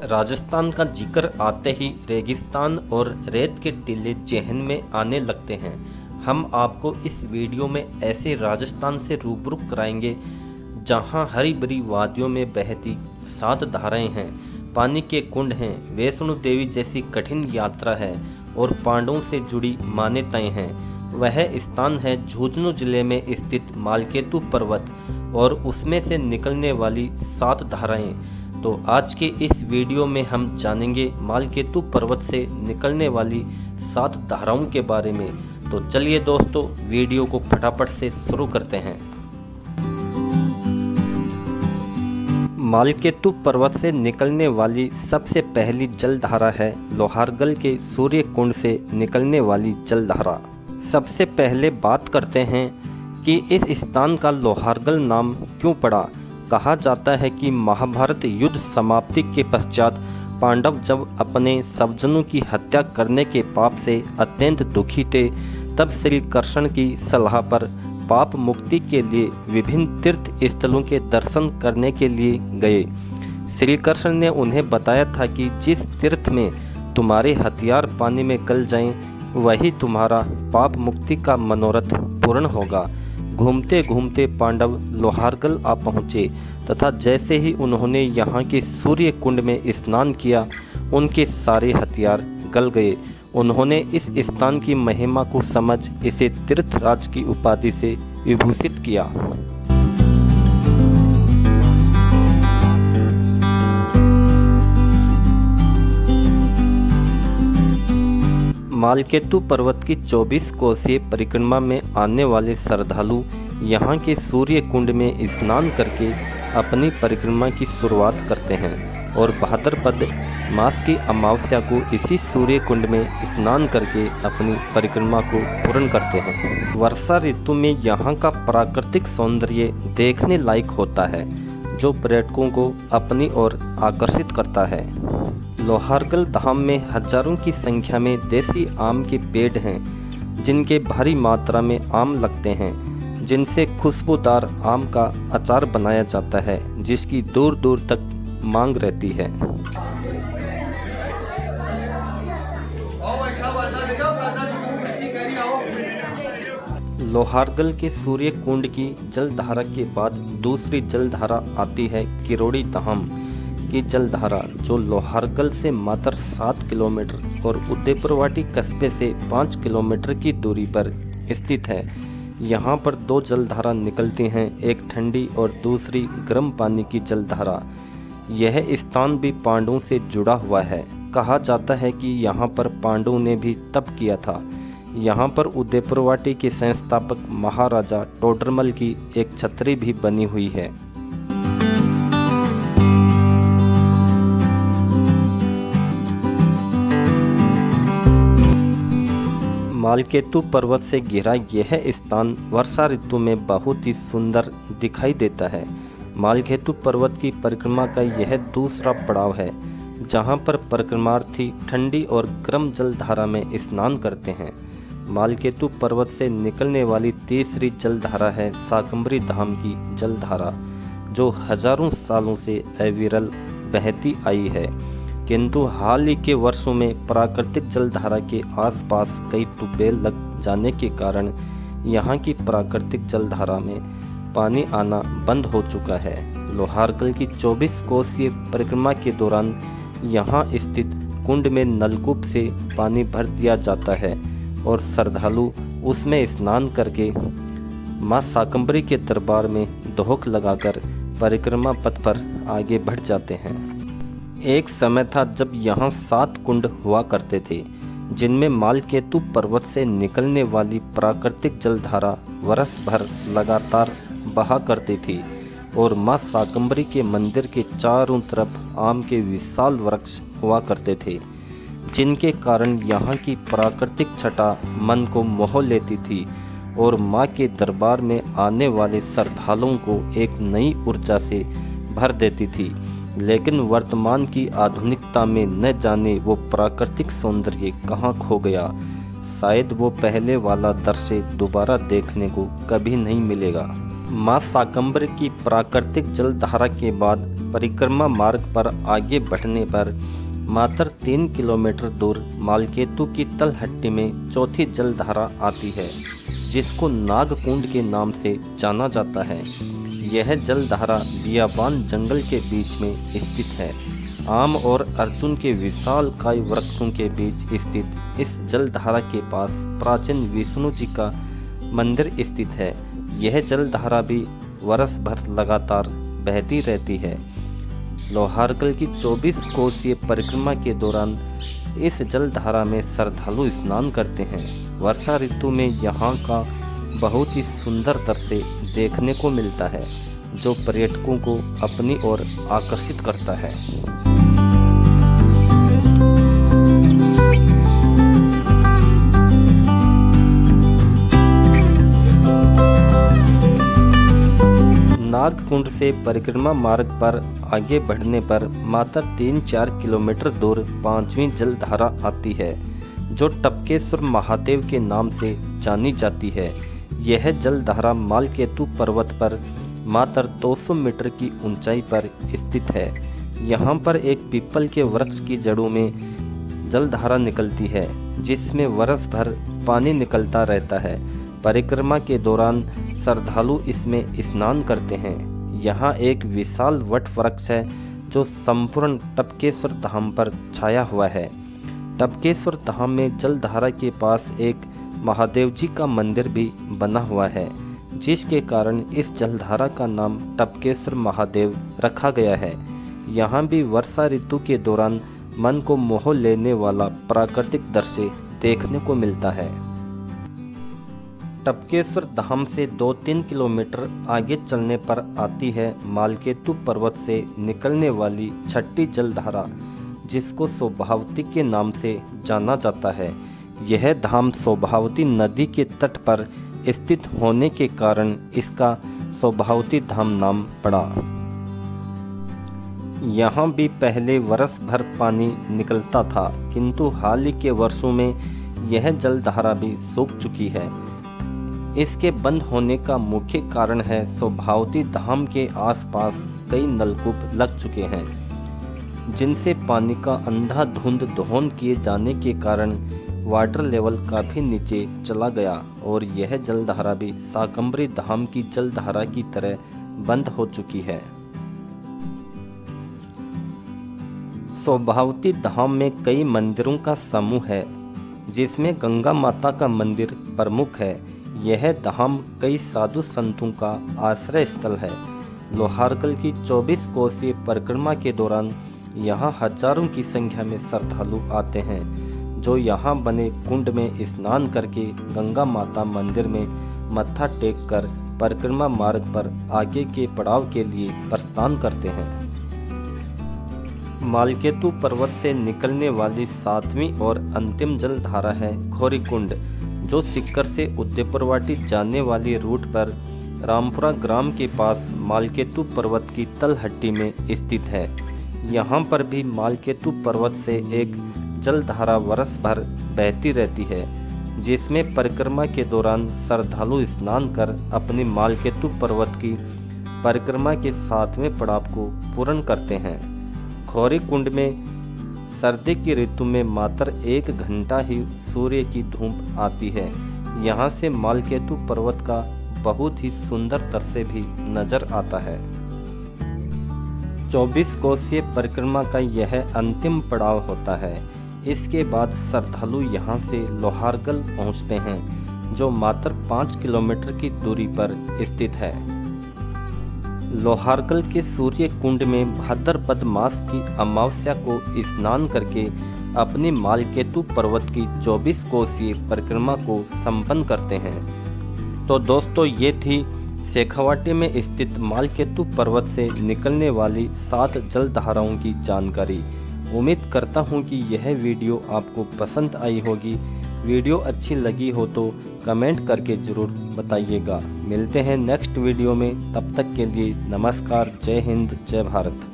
राजस्थान का जिक्र आते ही रेगिस्तान और रेत के टीले जहन में आने लगते हैं। हम आपको इस वीडियो में ऐसे राजस्थान से रूबरू कराएंगे जहां हरी भरी वादियों में बहती 7 धाराएं हैं, पानी के कुंड हैं, वैष्णो देवी जैसी कठिन यात्रा है और पांडवों से जुड़ी मान्यताएं हैं। वह स्थान है झुंझुनू जिले में स्थित मालकेतु पर्वत और उसमें से निकलने वाली 7 धाराएं। तो आज के इस वीडियो में हम जानेंगे मालकेतु पर्वत से निकलने वाली 7 धाराओं के बारे में। तो चलिए दोस्तों, वीडियो को फटाफट से शुरू करते हैं। मालकेतु पर्वत से निकलने वाली सबसे पहली जलधारा है लोहारगल के सूर्य कुंड से निकलने वाली जलधारा। सबसे पहले बात करते हैं कि इस स्थान का लोहारगल नाम क्यों पड़ा। कहा जाता है कि महाभारत युद्ध समाप्ति के पश्चात पांडव जब अपने स्वजनों की हत्या करने के पाप से अत्यंत दुखी थे, तब श्री कृष्ण की सलाह पर पाप मुक्ति के लिए विभिन्न तीर्थ स्थलों के दर्शन करने के लिए गए। श्री कृष्ण ने उन्हें बताया था कि जिस तीर्थ में तुम्हारे हथियार पानी में गल जाएं, वही तुम्हारा पाप मुक्ति का मनोरथ पूर्ण होगा। घूमते घूमते पांडव लोहारगल आ पहुँचे तथा जैसे ही उन्होंने यहाँ के सूर्य कुंड में स्नान किया, उनके सारे हथियार गल गए। उन्होंने इस स्थान की महिमा को समझ इसे तीर्थराज की उपाधि से विभूषित किया। मालकेतु पर्वत की 24 कोसीय परिक्रमा में आने वाले श्रद्धालु यहाँ के सूर्य कुंड में स्नान करके अपनी परिक्रमा की शुरुआत करते हैं और भाद्रपद मास की अमावस्या को इसी सूर्य कुंड में स्नान करके अपनी परिक्रमा को पूर्ण करते हैं। वर्षा ऋतु में यहाँ का प्राकृतिक सौंदर्य देखने लायक होता है, जो पर्यटकों को अपनी ओर आकर्षित करता है। लोहारगल धाम में हजारों की संख्या में देसी आम के पेड़ हैं, जिनके भारी मात्रा में आम लगते हैं, जिनसे खुशबूदार आम का अचार बनाया जाता है, जिसकी दूर दूर तक मांग रहती है। लोहारगल के सूर्य कुंड की जलधारा के बाद दूसरी जलधारा आती है किरोड़ी धाम की जलधारा, जो लोहारगल से मात्र 7 किलोमीटर और उदयपुरवाटी कस्बे से 5 किलोमीटर की दूरी पर स्थित है। यहाँ पर 2 जलधारा निकलती हैं, एक ठंडी और दूसरी गर्म पानी की जलधारा। यह स्थान भी पांडवों से जुड़ा हुआ है। कहा जाता है कि यहाँ पर पांडवों ने भी तप किया था। यहाँ पर उदयपुरवाटी के संस्थापक महाराजा टोडरमल की एक छतरी भी बनी हुई है। मालकेतु पर्वत से घिरा यह स्थान वर्षा ऋतु में बहुत ही सुंदर दिखाई देता है। मालकेतु पर्वत की परिक्रमा का यह दूसरा पड़ाव है, जहां पर परिक्रमार्थी ठंडी और गर्म जलधारा में स्नान करते हैं। मालकेतु पर्वत से निकलने वाली तीसरी जलधारा है शाकंभरी धाम की जलधारा, जो हजारों सालों से अविरल बहती आई है, किंतु हाल ही के वर्षों में प्राकृतिक जलधारा के आसपास कई ट्यूबवेल लग जाने के कारण यहाँ की प्राकृतिक जलधारा में पानी आना बंद हो चुका है। लोहारगल की 24 कोसीय परिक्रमा के दौरान यहाँ स्थित कुंड में नलकूप से पानी भर दिया जाता है और श्रद्धालु उसमें स्नान करके माँ शाकंभरी के दरबार में ढोक लगाकर परिक्रमा पथ पर आगे बढ़ जाते हैं। एक समय था जब यहाँ 7 कुंड हुआ करते थे, जिनमें मालकेतु पर्वत से निकलने वाली प्राकृतिक जलधारा वर्ष भर लगातार बहा करती थी और माँ शाकंभरी के मंदिर के चारों तरफ आम के विशाल वृक्ष हुआ करते थे, जिनके कारण यहाँ की प्राकृतिक छटा मन को मोह लेती थी और माँ के दरबार में आने वाले श्रद्धालुओं को एक नई ऊर्जा से भर देती थी। लेकिन वर्तमान की आधुनिकता में न जाने वो प्राकृतिक सौंदर्य कहाँ खो गया। शायद वो पहले वाला दृश्य दोबारा देखने को कभी नहीं मिलेगा। माँ शाकंभरी की प्राकृतिक जलधारा के बाद परिक्रमा मार्ग पर आगे बढ़ने पर मात्र 3 किलोमीटर दूर मालकेतु की तलहट्टी में चौथी जलधारा आती है, जिसको नागकुंड के नाम से जाना जाता है। यह जलधारा बियाबान जंगल के बीच में स्थित है। आम और अर्जुन के विशालकाय वृक्षों के बीच स्थित इस जलधारा के पास प्राचीन विष्णु जी का मंदिर स्थित है। यह जलधारा भी वर्ष भर लगातार बहती रहती है। लोहारकल की 24 कोसीय परिक्रमा के दौरान इस जलधारा में श्रद्धालु स्नान करते हैं। वर्षा ऋतु में यहाँ का बहुत ही सुंदर दृश्य देखने को मिलता है, जो पर्यटकों को अपनी ओर आकर्षित करता है। नागकुंड से परिक्रमा मार्ग पर आगे बढ़ने पर मात्र 3-4 किलोमीटर दूर 5वीं जलधारा आती है, जो टपकेश्वर महादेव के नाम से जानी जाती है। यह जलधारा मालकेतु पर्वत पर मात्र 200 मीटर की ऊंचाई पर स्थित है। यहाँ पर एक पीपल के वृक्ष की जड़ों में जलधारा निकलती है, जिसमें वर्ष भर पानी निकलता रहता है। परिक्रमा के दौरान श्रद्धालु इसमें स्नान करते हैं। यहाँ एक विशाल वट वृक्ष है, जो संपूर्ण टपकेश्वर धाम पर छाया हुआ है। टपकेश्वर धाम में जलधारा के पास एक महादेव जी का मंदिर भी बना हुआ है, जिसके कारण इस जलधारा का नाम टपकेश्वर महादेव रखा गया है। यहाँ भी वर्षा ऋतु के दौरान मन को मोह लेने वाला प्राकृतिक दृश्य देखने को मिलता है। टपकेश्वर धाम से 2-3 किलोमीटर आगे चलने पर आती है मालकेतु पर्वत से निकलने वाली छठी जलधारा, जिसको शोभावती के नाम से जाना जाता है। यह धाम शोभावती नदी के तट पर स्थित होने के कारण इसका शोभावती धाम नाम पड़ा। यहाँ भी पहले वर्ष भर पानी निकलता था, किंतु हाल ही के वर्षों में यह जलधारा भी सूख चुकी है। इसके बंद होने का मुख्य कारण है शोभावती धाम के आसपास कई नलकूप लग चुके हैं, जिनसे पानी का अंधाधुंध दोहन किए जाने के कारण वाटर लेवल काफी नीचे चला गया और यह जलधारा भी शाकंभरी धाम की जलधारा की तरह बंद हो चुकी है। शोभावती धाम में कई मंदिरों का समूह है, जिसमें गंगा माता का मंदिर प्रमुख है। यह धाम कई साधु संतों का आश्रय स्थल है। लोहारकल की 24 कोसीय परिक्रमा के दौरान यहाँ हजारों की संख्या में श्रद्धालु आते हैं, जो यहाँ बने कुंड में स्नान करके गंगा माता मंदिर में मत्था टेक कर परिक्रमा मार्ग पर आगे के पड़ाव के लिए प्रस्थान करते हैं। मालकेतु पर्वत से निकलने वाली 7वीं और अंतिम जलधारा है खोरीकुंड, जो सीकर से उदयपुरवाटी जाने वाली रूट पर रामपुरा ग्राम के पास मालकेतु पर्वत की तलहट्टी में स्थित है। यहाँ पर भी मालकेतु पर्वत से एक जलधारा वर्ष भर बहती रहती है, जिसमें परिक्रमा के दौरान श्रद्धालु स्नान कर अपनी मालकेतु पर्वत की परिक्रमा के 7वें पड़ाव को पूर्ण करते हैं। खोरीकुंड में सर्दी की ऋतु में मात्र 1 घंटा ही सूर्य की धूप आती है। यहाँ से मालकेतु पर्वत का बहुत ही सुंदर दृश्य भी नजर आता है। 24 कोसीय परिक्रमा का यह अंतिम पड़ाव होता है। इसके बाद श्रद्धालु यहाँ से लोहारकल पहुँचते हैं, जो मात्र 5 किलोमीटर की दूरी पर स्थित है। लोहारकल के सूर्य कुंड में भाद्रपद मास की अमावस्या को स्नान करके अपनी मालकेतु पर्वत की 24 कोसीय परिक्रमा को संपन्न करते हैं। तो दोस्तों, ये थी शेखावाटी में स्थित मालकेतु पर्वत से निकलने वाली 7 जलधाराओं की जानकारी। उम्मीद करता हूँ कि यह वीडियो आपको पसंद आई होगी। वीडियो अच्छी लगी हो तो कमेंट करके ज़रूर बताइएगा। मिलते हैं नेक्स्ट वीडियो में, तब तक के लिए नमस्कार। जय हिंद, जय भारत।